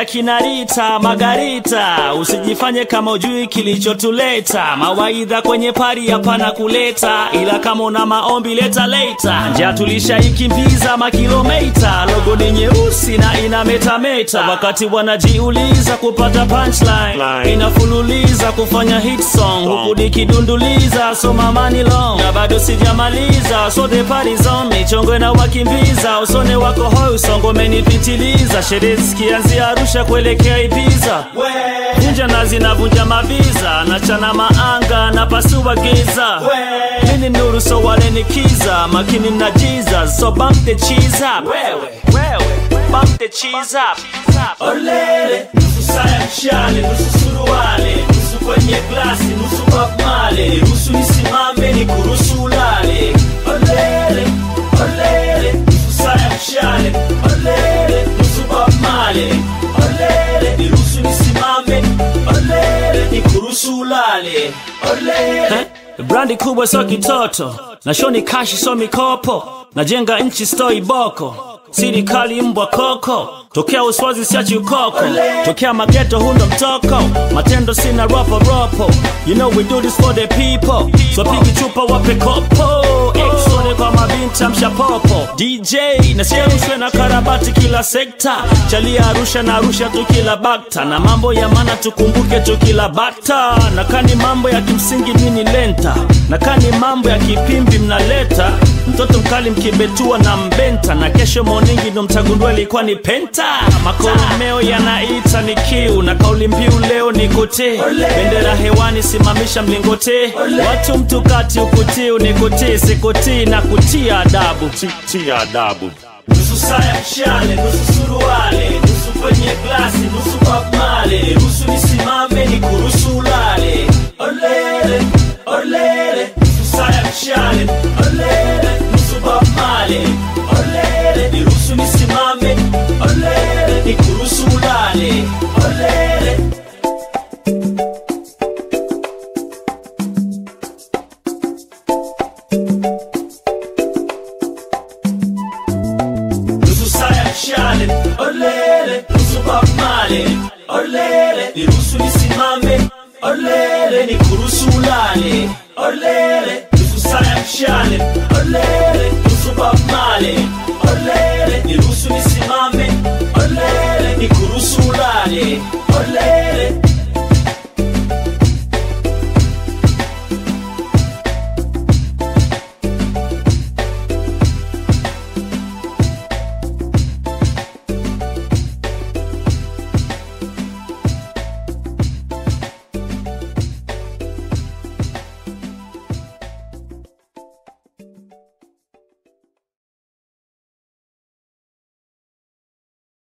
ya kinarita Margarita, usijifanye kama ujui kilichotuleta. Mawaidha kwenye pari hapana kuleta, ila kama una maombi leta later. Njia tulishaikimbiza makilomita, logo ni nyeusi na ina metameta. Wakati wanajiuliza kupata punchline, inafululiza kufanya hit song, huku nikidunduliza so mamani long. Na bado sijamaliza, so the party's on me. Chongo na wakimbiza, usone wako hoi, usongo menipitiliza. Sherehe zikianzia Arusha kuelekea Ibiza, vunja nazi na vunja maviza, nachana maanga na pasua giza. Mini nuru so wale nikiza, makini na Jesus, so bump the cheese up. Bump the cheese up. Olele, nusu saya mshale, nusu suruale, nusu kwenye glasi, nusu bakmale. Nusu nisimame ni kurusu ulale. Olele, olele, nusu saya mshale. Olele, nusu bakmale. Olele, nirusu nisimame. Olele, ni kurusu ulale. Olele, brandi kubwa so kitoto, na shoni kashi so mikopo, najenga nchi stoi boko, sirikali mbwa koko, tokea uswazi siachi ukoko, tokea mageto hundo mtoko, matendo sina ropo ropo. You know we do this for the people, so pigi chupa wape kopo, exone kwa mabinta mshapopo. DJ nasikia uswe na karabati kila sekta, chalia Arusha na Arusha tu kila bakta, na mambo ya mana tukumbuke tu kila bata. Na kani mambo ya kimsingi mini lenta, na kani mambo ya kipimbi mnaleta, mtoto mkali mkibetua na mbenta, na kesho moningi ndo mtagundua ilikuwa ni penta. Makoromeo yanaita ni kiu, na kauli mbiu leo ni kote, bendera hewani simamisha mlingote. Watu mtukati ukutiu ni kote, sikoti na kutia adabu. Tia adabu. Nusu saya mshale, nusu suruale, nusu kwenye glasi, nusu bakmale. Nusu nisimame ni kurusu ulale. Olele, olele, nusu saya mshale. Olele, nusu bakmale. Olele, nirusu nisimame. Olele, ni kurusu ulale. Olele. Nusu saya mshale. Olele, nusu bakmale. Olele, nirusu nisimame. Olele, ni kurusu ulale. Olele, nusu saya mshale. Olele, nusu bakmale. Olele, nirusu nisimame. Olele, ni kurusu ulale.